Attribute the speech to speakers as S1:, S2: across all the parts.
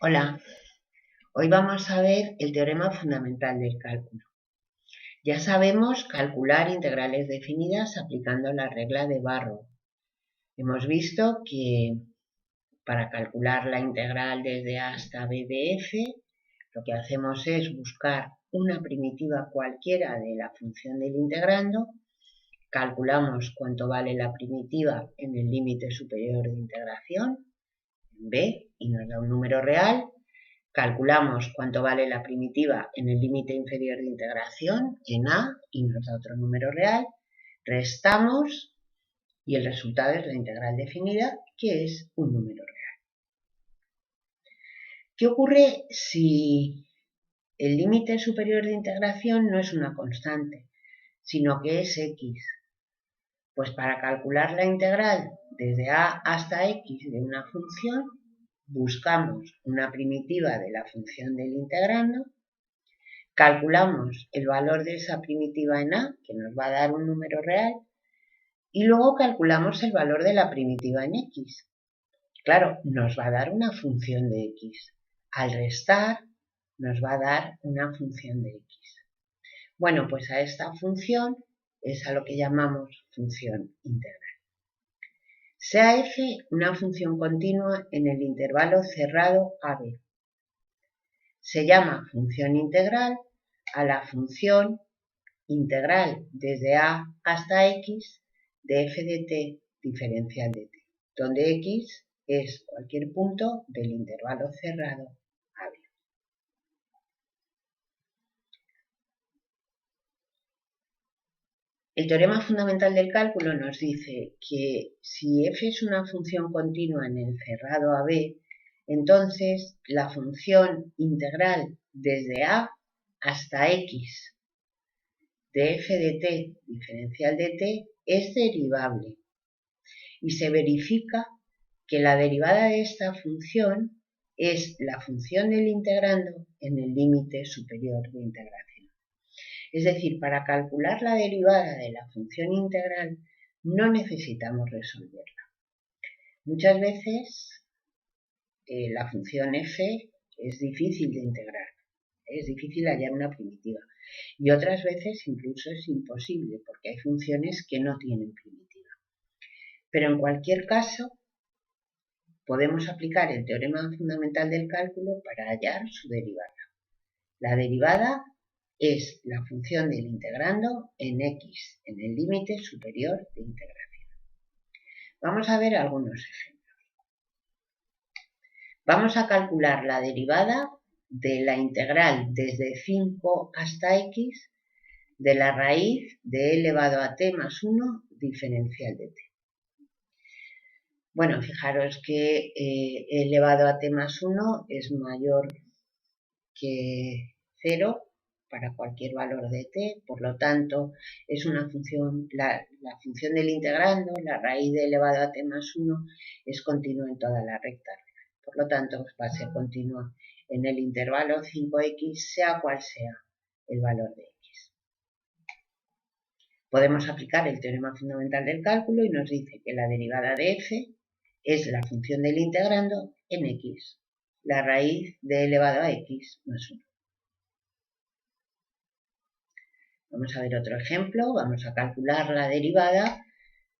S1: Hola, hoy vamos a ver el teorema fundamental del cálculo. Ya sabemos calcular integrales definidas aplicando la regla de Barrow. Hemos visto que para calcular la integral desde A hasta B de f, lo que hacemos es buscar una primitiva cualquiera de la función del integrando, calculamos cuánto vale la primitiva en el límite superior de integración, en B, y nos da un número real. Calculamos cuánto vale la primitiva en el límite inferior de integración, en A, y nos da otro número real. Restamos y el resultado es la integral definida, que es un número real. ¿Qué ocurre si el límite superior de integración no es una constante, sino que es x? Pues para calcular la integral desde A hasta x de una función, buscamos una primitiva de la función del integrando, calculamos el valor de esa primitiva en A, que nos va a dar un número real, y luego calculamos el valor de la primitiva en X. Claro, nos va a dar una función de X. Al restar, nos va a dar una función de X. Bueno, pues a esta función es a lo que llamamos función integral. Sea f una función continua en el intervalo cerrado AB. Se llama función integral a la función integral desde A hasta x de f de t diferencial de t, donde x es cualquier punto del intervalo cerrado AB. El teorema fundamental del cálculo nos dice que si f es una función continua en el cerrado AB, entonces la función integral desde A hasta x de f de t diferencial de t es derivable y se verifica que la derivada de esta función es la función del integrando en el límite superior de integración. Es decir, para calcular la derivada de la función integral no necesitamos resolverla. Muchas veces la función f es difícil de integrar, es difícil hallar una primitiva. Y otras veces incluso es imposible porque hay funciones que no tienen primitiva. Pero en cualquier caso, podemos aplicar el teorema fundamental del cálculo para hallar su derivada. La derivada es la función del integrando en x en el límite superior de integración. Vamos a ver algunos ejemplos. Vamos a calcular la derivada de la integral desde 5 hasta x de la raíz de e elevado a t más 1 diferencial de t. Bueno, fijaros que e elevado a t más 1 es mayor que 0 para cualquier valor de t, por lo tanto es una función, la función del integrando, la raíz de elevado a t más 1 es continua en toda la recta real, por lo tanto va a ser continua en el intervalo 5x, sea cual sea el valor de x. Podemos aplicar el teorema fundamental del cálculo y nos dice que la derivada de f es la función del integrando en x, la raíz de elevado a x más 1. Vamos a ver otro ejemplo. Vamos a calcular la derivada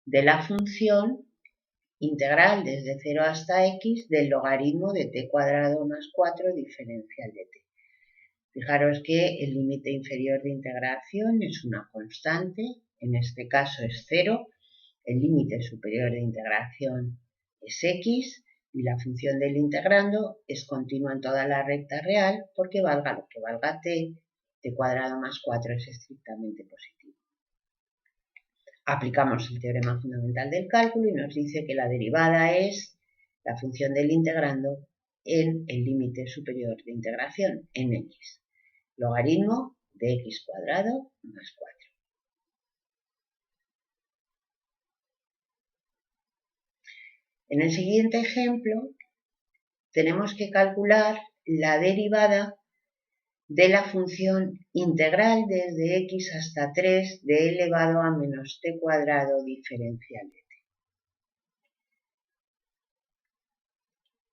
S1: de la función integral desde 0 hasta x del logaritmo de t cuadrado más 4 diferencial de t. Fijaros que el límite inferior de integración es una constante, en este caso es 0, el límite superior de integración es x y la función del integrando es continua en toda la recta real porque valga lo que valga t cuadrado más 4 es estrictamente positivo. Aplicamos el teorema fundamental del cálculo y nos dice que la derivada es la función del integrando en el límite superior de integración en x, logaritmo de x cuadrado más 4. En el siguiente ejemplo tenemos que calcular la derivada de la función integral desde x hasta 3 de e elevado a menos t cuadrado diferencial de t.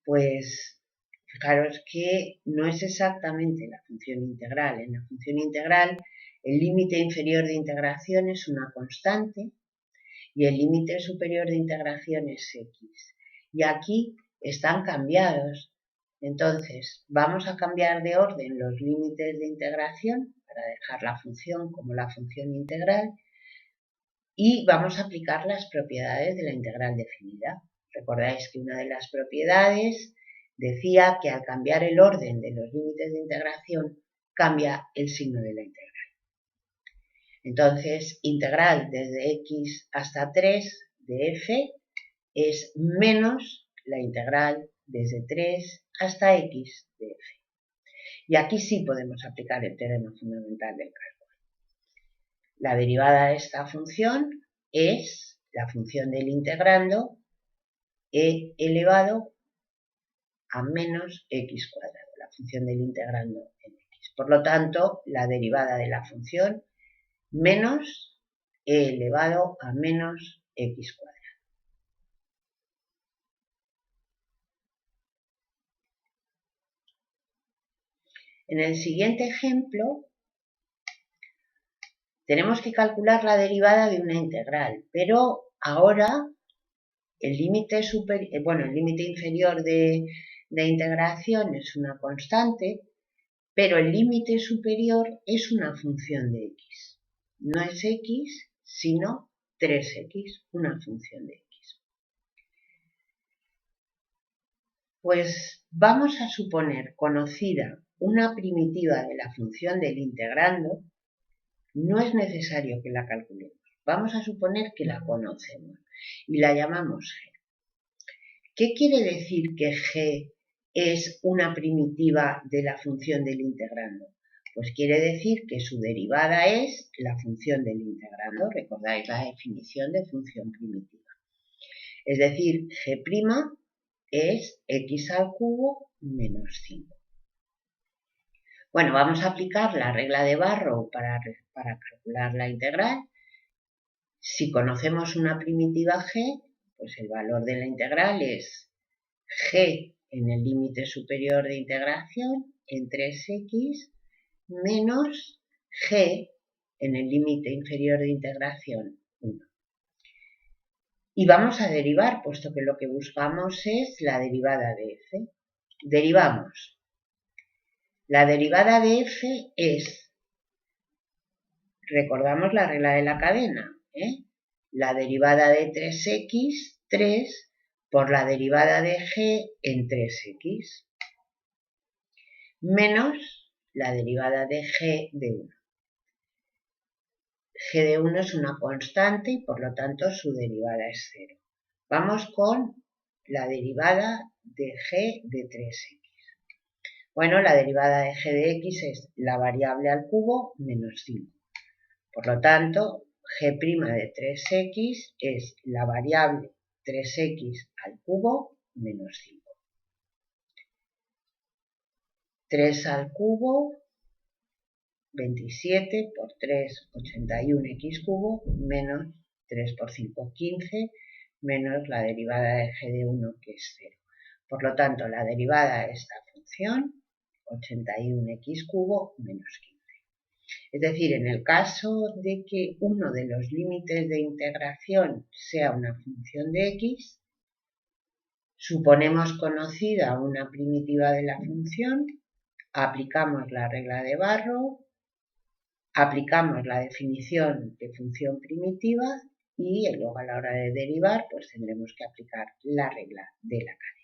S1: Pues fijaros que no es exactamente la función integral. En la función integral, el límite inferior de integración es una constante y el límite superior de integración es x. Y aquí están cambiados. Entonces, vamos a cambiar de orden los límites de integración para dejar la función como la función integral y vamos a aplicar las propiedades de la integral definida. Recordáis que una de las propiedades decía que al cambiar el orden de los límites de integración cambia el signo de la integral. Entonces, integral desde x hasta 3 de f es menos la integral desde 3 hasta x de f. Y aquí sí podemos aplicar el teorema fundamental del cálculo. La derivada de esta función es la función del integrando e elevado a menos x cuadrado, la función del integrando en x. Por lo tanto, la derivada de la función menos e elevado a menos x cuadrado. En el siguiente ejemplo, tenemos que calcular la derivada de una integral, pero ahora el límite inferior de integración es una constante, pero el límite superior es una función de x. No es x, sino 3x, una función de x. Pues vamos a suponer conocida una primitiva de la función del integrando. No es necesario que la calculemos. Vamos a suponer que la conocemos y la llamamos g. ¿Qué quiere decir que g es una primitiva de la función del integrando? Pues quiere decir que su derivada es la función del integrando. Recordáis la definición de función primitiva. Es decir, g' es x al cubo menos 5. Bueno, vamos a aplicar la regla de Barrow para calcular la integral. Si conocemos una primitiva g, pues el valor de la integral es g en el límite superior de integración en 3x menos g en el límite inferior de integración 1. Y vamos a derivar, puesto que lo que buscamos es la derivada de f. Derivamos. La derivada de f es, recordamos la regla de la cadena, la derivada de 3x, 3, por la derivada de g en 3x, menos la derivada de g de 1. G de 1 es una constante y por lo tanto su derivada es 0. Vamos con la derivada de g de 3x. Bueno, la derivada de g de x es la variable al cubo menos 5. Por lo tanto, g' de 3x es la variable 3x al cubo menos 5. 3 al cubo, 27, por 3, 81x cubo, menos 3 por 5, 15, menos la derivada de g de 1, que es 0. Por lo tanto, la derivada de esta función, 81x cubo menos 15. Es decir, en el caso de que uno de los límites de integración sea una función de x, suponemos conocida una primitiva de la función, aplicamos la regla de Barrow, aplicamos la definición de función primitiva y luego a la hora de derivar pues tendremos que aplicar la regla de la cadena.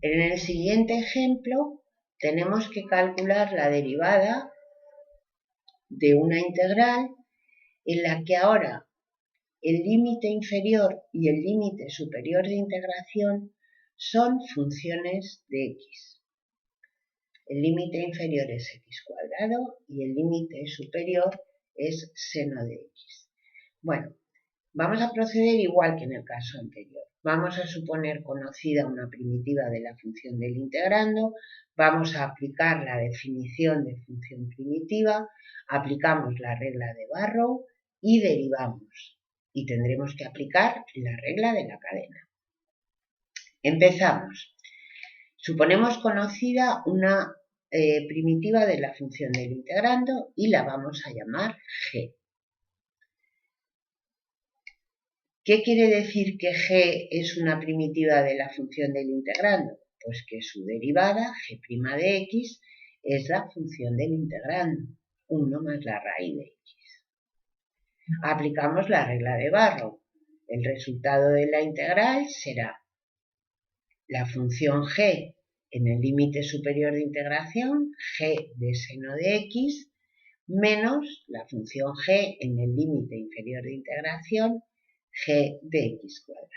S1: En el siguiente ejemplo tenemos que calcular la derivada de una integral en la que ahora el límite inferior y el límite superior de integración son funciones de x. El límite inferior es x cuadrado y el límite superior es seno de x. Bueno, vamos a proceder igual que en el caso anterior. Vamos a suponer conocida una primitiva de la función del integrando, vamos a aplicar la definición de función primitiva, aplicamos la regla de Barrow y derivamos. y tendremos que aplicar la regla de la cadena. Empezamos. Suponemos conocida una primitiva de la función del integrando y la vamos a llamar g. ¿Qué quiere decir que g es una primitiva de la función del integrando? Pues que su derivada, g' de x, es la función del integrando, 1 más la raíz de x. Aplicamos la regla de Barrow. El resultado de la integral será la función g en el límite superior de integración, g de seno de x, menos la función g en el límite inferior de integración, g de x cuadrado.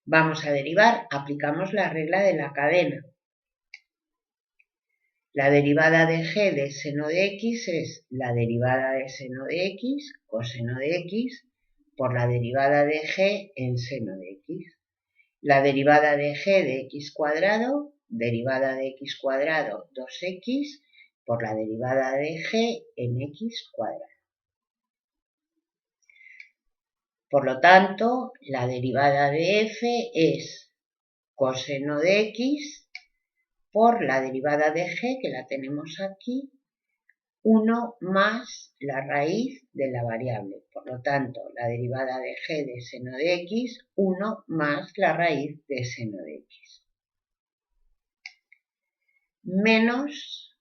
S1: Vamos a derivar, aplicamos la regla de la cadena. La derivada de g de seno de x es la derivada de seno de x, coseno de x, por la derivada de g en seno de x. La derivada de g de x cuadrado, derivada de x cuadrado 2x, por la derivada de g en x cuadrado. Por lo tanto, la derivada de f es coseno de x por la derivada de g, que la tenemos aquí, 1 más la raíz de la variable. Por lo tanto, la derivada de g de seno de x, 1 más la raíz de seno de x. Menos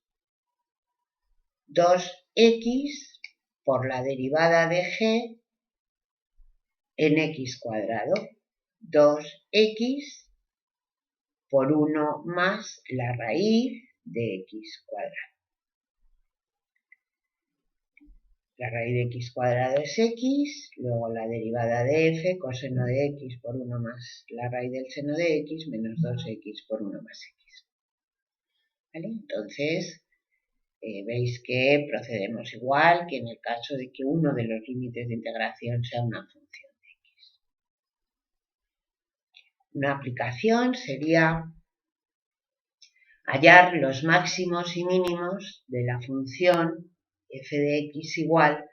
S1: 2x por la derivada de g en x cuadrado. 2x por 1 más la raíz de x cuadrado. La raíz de x cuadrado es x, luego la derivada de f, coseno de x por 1 más la raíz del seno de x, menos 2x por 1 más x. ¿Vale? Entonces, veis que procedemos igual que en el caso de que uno de los límites de integración sea una función de x. Una aplicación sería hallar los máximos y mínimos de la función f de x igual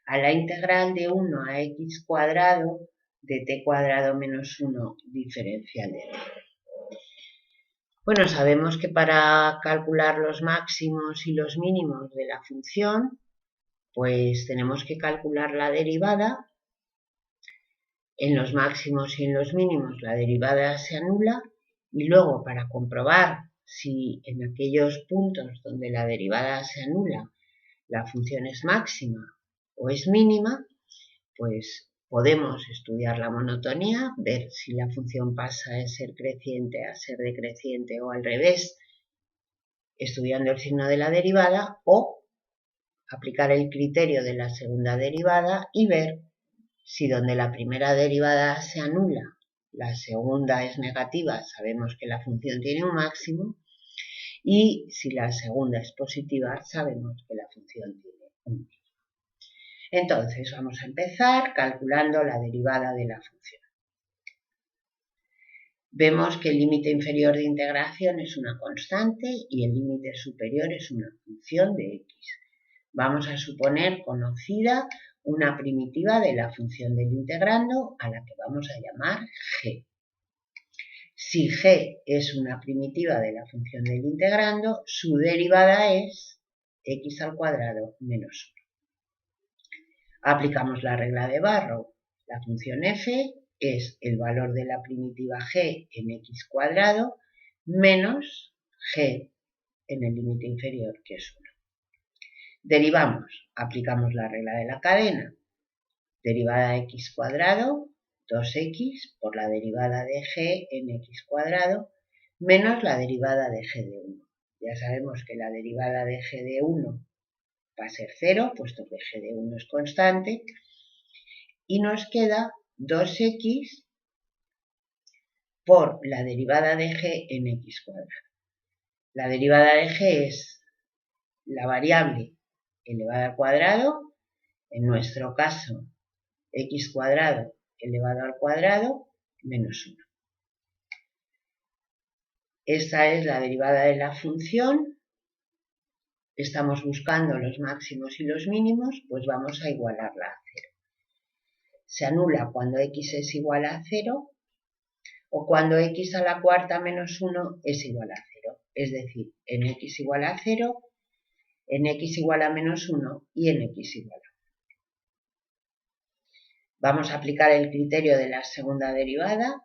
S1: a la integral de 1 a x cuadrado de t cuadrado menos 1 diferencial de t. Bueno, sabemos que para calcular los máximos y los mínimos de la función, pues tenemos que calcular la derivada. En los máximos y en los mínimos la derivada se anula y luego para comprobar si en aquellos puntos donde la derivada se anula la función es máxima o es mínima, pues podemos estudiar la monotonía, ver si la función pasa de ser creciente a ser decreciente o al revés, estudiando el signo de la derivada, o aplicar el criterio de la segunda derivada y ver si donde la primera derivada se anula, la segunda es negativa, sabemos que la función tiene un máximo, y si la segunda es positiva, sabemos que la función tiene un mínimo. Entonces, vamos a empezar calculando la derivada de la función. Vemos que el límite inferior de integración es una constante y el límite superior es una función de x. Vamos a suponer conocida una primitiva de la función del integrando a la que vamos a llamar g. Si g es una primitiva de la función del integrando, su derivada es x al cuadrado menos 1. Aplicamos la regla de Barrow. La función f es el valor de la primitiva g en x cuadrado menos g en el límite inferior, que es 1. Derivamos, aplicamos la regla de la cadena. Derivada de x cuadrado, 2x por la derivada de g en x cuadrado menos la derivada de g de 1. Ya sabemos que la derivada de g de 1 va a ser 0, puesto que g de 1 es constante, y nos queda 2x por la derivada de g en x cuadrado. La derivada de g es la variable elevada al cuadrado, en nuestro caso x cuadrado elevado al cuadrado menos 1. Esta es la derivada de la función. Estamos buscando los máximos y los mínimos, pues vamos a igualarla a 0. se anula cuando x es igual a 0 o cuando x a la cuarta menos 1 es igual a 0. Es decir, en x igual a 0, en x igual a menos 1 y en x igual a 1. Vamos a aplicar el criterio de la segunda derivada.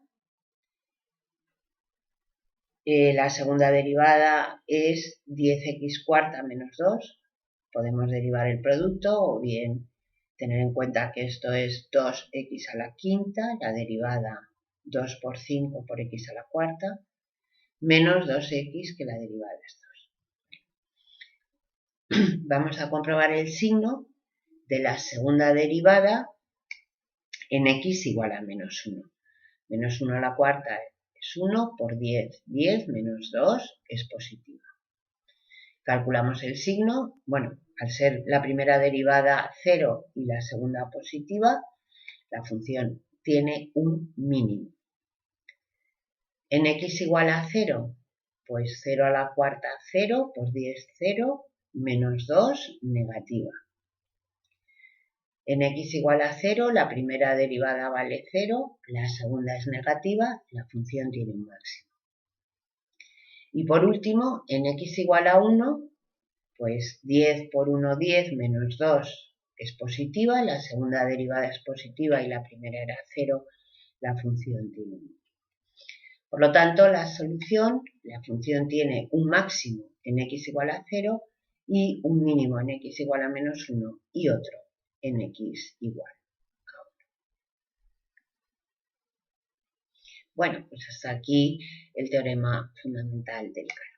S1: La segunda derivada es 10x cuarta menos 2. Podemos derivar el producto o bien tener en cuenta que esto es 2x a la quinta, la derivada 2 por 5 por x a la cuarta, menos 2x que la derivada es 2. Vamos a comprobar el signo de la segunda derivada en x igual a menos 1. Menos 1 a la cuarta es 1 por 10. 10 menos 2 es positiva. Calculamos el signo. Bueno, al ser la primera derivada 0 y la segunda positiva, la función tiene un mínimo. En x igual a 0, pues 0 a la cuarta 0, por 10 0, menos 2 negativa. En x igual a 0, la primera derivada vale 0, la segunda es negativa, la función tiene un máximo. Y por último, en x igual a 1, pues 10 por 1, 10, menos 2 es positiva, la segunda derivada es positiva y la primera era 0, la función tiene 1. Por lo tanto, la función tiene un máximo en x igual a 0 y un mínimo en x igual a menos 1 y otro en x igual a 1. Bueno, pues hasta aquí el teorema fundamental del cálculo.